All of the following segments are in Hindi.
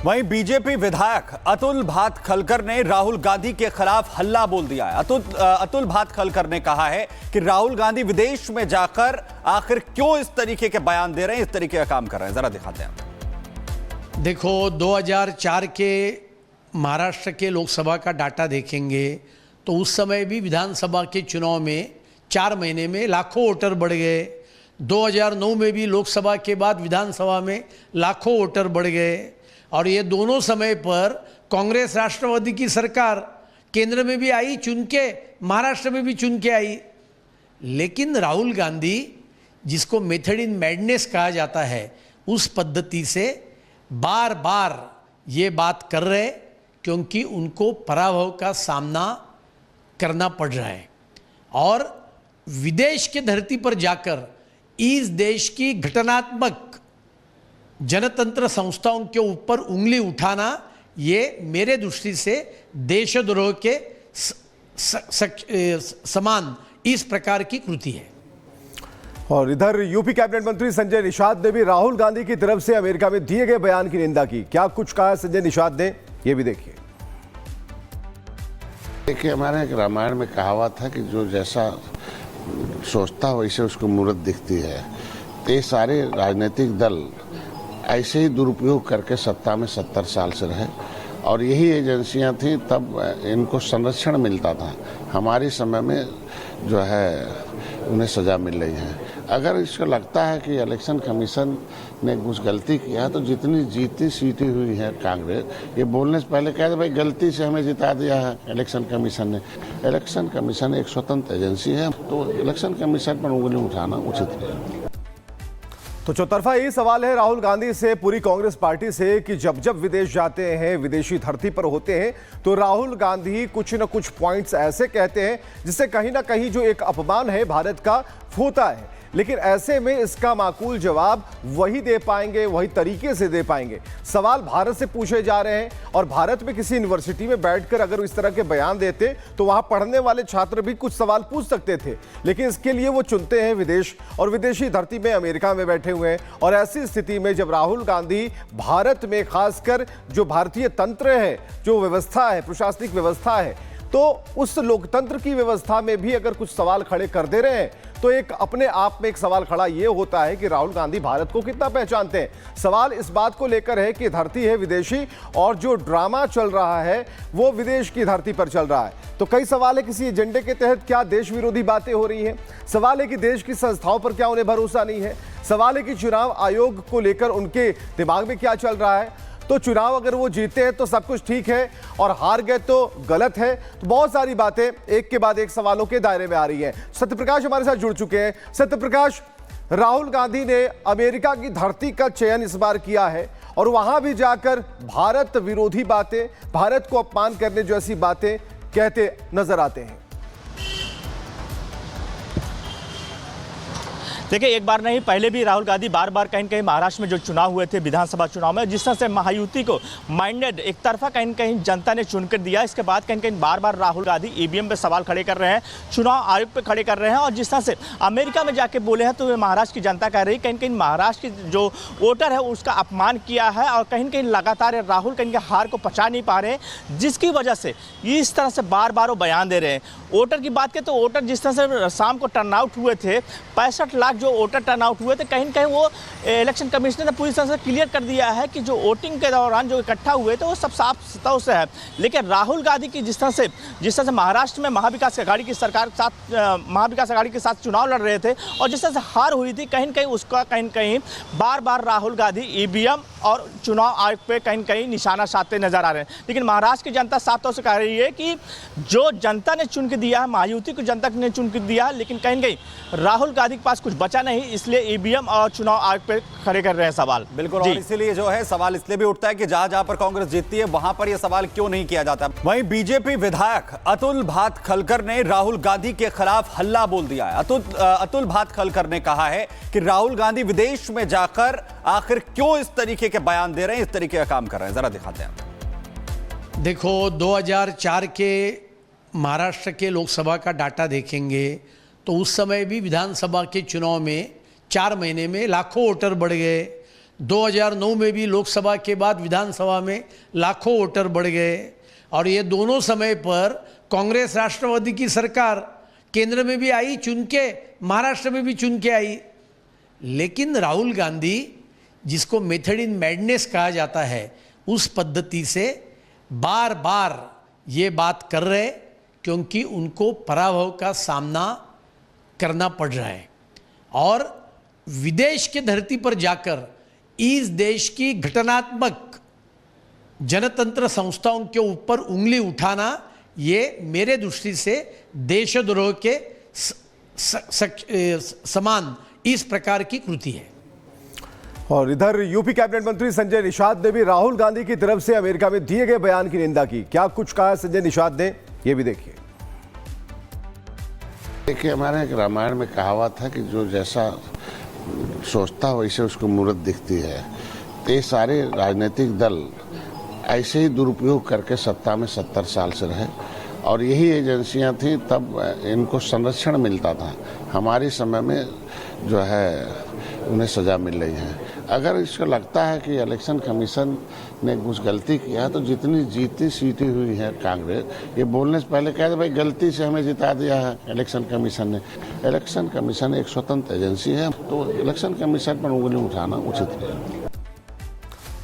वहीं बीजेपी विधायक अतुल भातखलकर ने राहुल गांधी के खिलाफ हल्ला बोल दिया है। अतुल भातखलकर ने कहा है कि राहुल गांधी विदेश में जाकर आखिर क्यों इस तरीके के बयान दे रहे हैं, इस तरीके का काम कर रहे हैं। जरा दिखाते हैं। देखो, 2004 के महाराष्ट्र के लोकसभा का डाटा देखेंगे तो उस समय भी विधानसभा के चुनाव में 4 महीने में लाखों वोटर बढ़ गए। 2009 में भी लोकसभा के बाद विधानसभा में लाखों वोटर बढ़ गए और ये दोनों समय पर कांग्रेस राष्ट्रवादी की सरकार केंद्र में भी आई चुन के, महाराष्ट्र में भी चुन के आई। लेकिन राहुल गांधी, जिसको मेथड इन मैडनेस कहा जाता है, उस पद्धति से बार बार ये बात कर रहे क्योंकि उनको पराभव का सामना करना पड़ रहा है और विदेश के धरती पर जाकर इस देश की घटनात्मक जनतंत्र संस्थाओं के ऊपर उंगली उठाना, ये मेरे दृष्टि से देशद्रोह के समान इस प्रकार की कृति है। और इधर यूपी कैबिनेट मंत्री संजय निषाद ने भी राहुल गांधी की तरफ से अमेरिका में दिए गए बयान की निंदा की। क्या कुछ कहा संजय निषाद ने, ये भी देखिए। देखिए, हमारे एक रामायण में कहावत है कि जो जैसा सोचता वैसे उसको मूर्त दिखती है। तो ये सारे राजनीतिक दल ऐसे ही दुरुपयोग करके सत्ता में 70 साल से रहे और यही एजेंसियां थी, तब इनको संरक्षण मिलता था। हमारे समय में जो है उन्हें सजा मिल रही है। अगर इसको लगता है कि इलेक्शन कमीशन ने कुछ गलती किया तो जितनी जीती सीटी हुई है कांग्रेस, ये बोलने से पहले कह दे भाई गलती से हमें जिता दिया है इलेक्शन कमीशन ने। इलेक्शन कमीशन एक स्वतंत्र एजेंसी है, तो इलेक्शन कमीशन पर उंगली उठाना उचित नहीं। तो चौतरफा यही सवाल है राहुल गांधी से, पूरी कांग्रेस पार्टी से, कि जब जब विदेश जाते हैं, विदेशी धरती पर होते हैं, तो राहुल गांधी कुछ न कुछ पॉइंट्स ऐसे कहते हैं जिससे कहीं ना कहीं जो एक अपमान है भारत का होता है। लेकिन ऐसे में इसका माकूल जवाब वही दे पाएंगे, वही तरीके से दे पाएंगे। सवाल भारत से पूछे जा रहे हैं और भारत में किसी यूनिवर्सिटी में बैठकर अगर इस तरह के बयान देते तो वहां पढ़ने वाले छात्र भी कुछ सवाल पूछ सकते थे। लेकिन इसके लिए वो चुनते हैं विदेश, और विदेशी धरती में अमेरिका में बैठे हुए हैं। और ऐसी स्थिति में जब राहुल गांधी भारत में, खासकर जो भारतीय तंत्र है, जो व्यवस्था है, प्रशासनिक व्यवस्था है, तो उस लोकतंत्र की व्यवस्था में भी अगर कुछ सवाल खड़े कर दे रहे हैं तो एक अपने आप में एक सवाल खड़ा ये होता है कि राहुल गांधी भारत को कितना पहचानते हैं। सवाल इस बात को लेकर है कि धरती है विदेशी और जो ड्रामा चल रहा है वो विदेश की धरती पर चल रहा है। तो कई सवाल है, किसी एजेंडे के तहत क्या देश विरोधी बातें हो रही हैं। सवाल है कि देश की संस्थाओं पर क्या उन्हें भरोसा नहीं है। सवाल है कि चुनाव आयोग को लेकर उनके दिमाग में क्या चल रहा है। तो चुनाव अगर वो जीते हैं तो सब कुछ ठीक है और हार गए तो गलत है। तो बहुत सारी बातें एक के बाद एक सवालों के दायरे में आ रही हैं। सत्यप्रकाश हमारे साथ जुड़ चुके हैं। सत्यप्रकाश, राहुल गांधी ने अमेरिका की धरती का चयन इस बार किया है और वहां भी जाकर भारत विरोधी बातें, भारत को अपमान करने जैसी बातें कहते नजर आते हैं। देखिए, एक बार नहीं, पहले भी राहुल गांधी बार बार कहीं कहीं महाराष्ट्र में जो चुनाव हुए थे, विधानसभा चुनाव में, जिस तरह से महायुति को माइंडेड एक तरफा कहीं कहीं जनता ने चुनकर दिया, इसके बाद कहीं कहीं बार बार राहुल गांधी ईवीएम पे सवाल खड़े कर रहे हैं, चुनाव आयोग पे खड़े कर रहे हैं। और जिस तरह से अमेरिका में जाके बोले हैं तो महाराष्ट्र की जनता कह रही है कहीं कहीं महाराष्ट्र की जो वोटर है उसका अपमान किया है और कहीं कहीं लगातार राहुल कहीं हार को पचा नहीं पा रहे, जिसकी वजह से इस तरह से बार बार वो बयान दे रहे हैं। वोटर की बात करें तो वोटर जिस तरह से शाम को टर्नआउट हुए थे, 65 लाख जो वोटर टर्नआउट हुए थे, कहीं न कहीं वो इलेक्शन कमिश्नर ने पूरी तरह से क्लियर कर दिया है कि जो वोटिंग के दौरान जो इकट्ठा हुए थे वो सब साफ सुथरा से है। लेकिन राहुल गांधी की जिस तरह से महाराष्ट्र में महाविकास आघाड़ी की सरकार के साथ, महाविकास आघाड़ी के साथ चुनाव लड़ रहे थे और जिस तरह से हार हुई थी, कहीं न कहीं उसका कहीं न कहीं बार बार राहुल गांधी ईवीएम और चुनाव आयोग पे कहीं न कहीं निशाना साधते नजर आ रहे हैं। लेकिन महाराष्ट्र की जनता साफ तौर से कह रही है कि जो जनता ने चुन के दिया है, महायुति को जनता ने चुन के दिया है, लेकिन कहीं न कहीं राहुल गांधी के पास कुछ बचा नहीं, इसलिए ईवीएम और चुनाव आयोग पे खड़े कर रहे हैं सवाल। बिल्कुल, और इसीलिए जो है सवाल इसलिए भी उठता है कि जहां जहां पर कांग्रेस जीतती है वहां पर यह सवाल क्यों नहीं किया जाता। वहीं बीजेपी विधायक अतुल भातखलकर ने राहुल गांधी के खिलाफ हल्ला बोल दिया है। अतुल भातखलकर ने कहा है कि राहुल गांधी विदेश में जाकर आखिर क्यों इस तरीके के बयान दे रहे हैं, इस तरीके का काम कर रहे हैं। जरा दिखाते हैं। देखो, 2004 के महाराष्ट्र के लोकसभा का डाटा देखेंगे तो उस समय भी विधानसभा के चुनाव में 4 महीने में लाखों वोटर बढ़ गए। 2009 में भी लोकसभा के बाद विधानसभा में लाखों वोटर बढ़ गए और ये दोनों समय पर कांग्रेस राष्ट्रवादी की सरकार केंद्र में भी आई चुन के, महाराष्ट्र में भी चुन के आई। लेकिन राहुल गांधी, जिसको मेथड इन मैडनेस कहा जाता है, उस पद्धति से बार बार ये बात कर रहे क्योंकि उनको पराभव का सामना करना पड़ रहा है और विदेश के धरती पर जाकर इस देश की घटनात्मक जनतंत्र संस्थाओं के ऊपर उंगली उठाना, ये मेरे दृष्टि से देशद्रोह के समान इस प्रकार की कृति है। और इधर यूपी कैबिनेट मंत्री संजय निषाद ने भी राहुल गांधी की तरफ से अमेरिका में दिए गए बयान की निंदा की। क्या कुछ कहा संजय निषाद ने, ये भी देखिए। देखिए, हमारे एक रामायण में कहावत है कि जो जैसा सोचता है वैसे उसको मूर्त दिखती है। तो ये सारे राजनीतिक दल ऐसे ही दुरुपयोग करके सत्ता में 70 साल से रहे और यही एजेंसियां थी, तब इनको संरक्षण मिलता था। हमारे समय में जो है उन्हें सजा मिल रही है। अगर इसको लगता है कि इलेक्शन कमीशन ने कुछ गलती किया तो जितनी जीती सीटी हुई है कांग्रेस, ये बोलने से पहले कह दे भाई गलती से हमें जिता दिया है इलेक्शन कमीशन ने। इलेक्शन कमीशन एक स्वतंत्र एजेंसी है, तो इलेक्शन कमीशन पर उंगली उठाना उचित नहीं।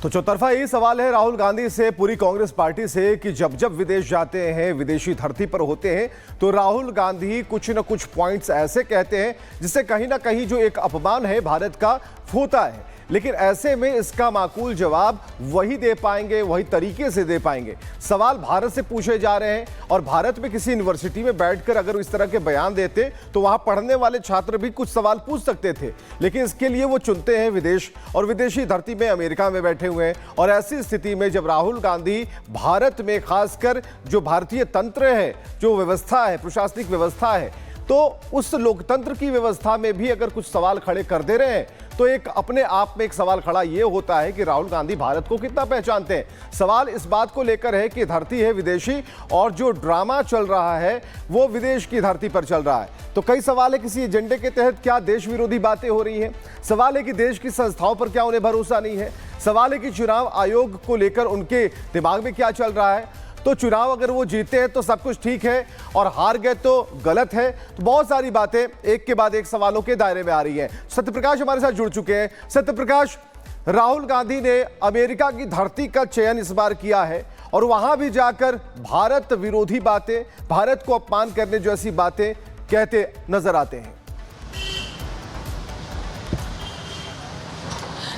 तो चौतरफा यही सवाल है राहुल गांधी से पूरी कांग्रेस पार्टी से कि जब जब विदेश जाते हैं, विदेशी धरती पर होते हैं, तो राहुल गांधी कुछ न कुछ पॉइंट्स ऐसे कहते हैं जिससे कहीं ना कहीं जो एक अपमान है भारत का होता है। लेकिन ऐसे में इसका माकूल जवाब वही दे पाएंगे, वही तरीके से दे पाएंगे। सवाल भारत से पूछे जा रहे हैं और भारत में किसी यूनिवर्सिटी में बैठकर अगर इस तरह के बयान देते तो वहां पढ़ने वाले छात्र भी कुछ सवाल पूछ सकते थे। लेकिन इसके लिए वो चुनते हैं विदेश, और विदेशी धरती में अमेरिका में बैठे हुए हैं। और ऐसी स्थिति में जब राहुल गांधी भारत में, खासकर जो भारतीय तंत्र है, जो व्यवस्था है, प्रशासनिक व्यवस्था है, तो उस लोकतंत्र की व्यवस्था में भी अगर कुछ सवाल खड़े कर दे रहे हैं तो एक अपने आप में एक सवाल खड़ा ये होता है कि राहुल गांधी भारत को कितना पहचानते हैं। सवाल इस बात को लेकर है कि धरती है विदेशी और जो ड्रामा चल रहा है वो विदेश की धरती पर चल रहा है। तो कई सवाल है, किसी एजेंडे के तहत क्या देश विरोधी बातें हो रही हैं। सवाल है कि देश की संस्थाओं पर क्या उन्हें भरोसा नहीं है। सवाल है कि चुनाव आयोग को लेकर उनके दिमाग में क्या चल रहा है। तो चुनाव अगर वो जीते हैं तो सब कुछ ठीक है और हार गए तो गलत है। तो बहुत सारी बातें एक के बाद एक सवालों के दायरे में आ रही हैं। सत्यप्रकाश हमारे साथ जुड़ चुके हैं। सत्यप्रकाश, राहुल गांधी ने अमेरिका की धरती का चयन इस बार किया है और वहां भी जाकर भारत विरोधी बातें, भारत को अपमान करने जैसी बातें कहते नजर आते हैं।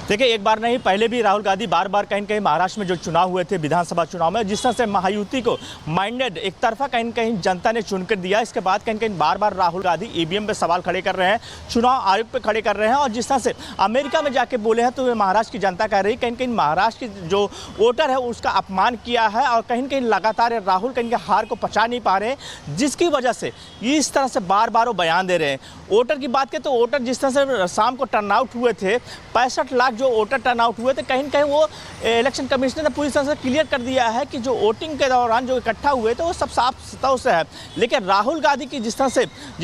देखिए, एक बार नहीं, पहले भी राहुल गांधी बार बार कहीं कहीं महाराष्ट्र में जो चुनाव हुए थे विधानसभा चुनाव में, जिस तरह से महायुति को माइंडेड एक तरफा कहीं कहीं जनता ने चुनकर दिया, इसके बाद कहीं कहीं बार बार राहुल गांधी ईवीएम पे सवाल खड़े कर रहे हैं, चुनाव आयोग पे खड़े कर रहे हैं। और जिस तरह से अमेरिका में जाके बोले हैं तो महाराष्ट्र की जनता कह रही है कहीं कहीं महाराष्ट्र की जो वोटर है उसका अपमान किया है और कहीं कहीं लगातार राहुल कहीं हार को पचा नहीं पा रहे हैं, जिसकी वजह से इस तरह से बार बार वो बयान दे रहे हैं। वोटर की बात करें तो वोटर जिस तरह से शाम को टर्नआउट हुए थे, 65 लाख जो वोटर टर्नआउट हुए थे, कहीं न कहीं वो इलेक्शन कमिश्नर ने पूरी तरह से क्लियर कर दिया है कि जो वोटिंग के दौरान जो इकट्ठा हुए थे वो सब साफ सुथरा से है। लेकिन राहुल गांधी की जिस तरह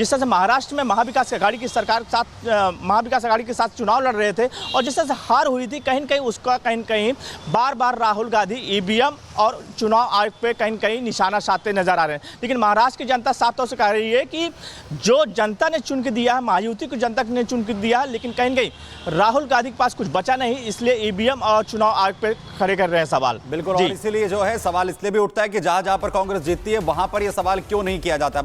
से महाराष्ट्र में महाविकास आघाड़ी की सरकार के साथ, महाविकास आघाड़ी के साथ चुनाव लड़ रहे थे और जिस तरह से हार हुई थी, कहीं न कहीं उसका कहीं न कहीं बार बार राहुल गांधी ईवीएम और चुनाव आयोग पे कहीं न कहीं निशाना साधते नजर आ रहे हैं। लेकिन महाराष्ट्र की जनता साफ तौर से कह रही है कि जो जनता ने चुन के दिया है, महायुति को जनता ने चुन के दिया है, लेकिन कहीं न कहीं राहुल गांधी के पास कुछ बचा नहीं, इसलिए ईवीएम और चुनाव आयोग पे खड़े कर रहे हैं सवाल। बिल्कुल, और इसीलिए जो है सवाल इसलिए भी उठता है कि जहां जहां पर कांग्रेस जीतती है वहां पर यह सवाल क्यों नहीं किया जाता।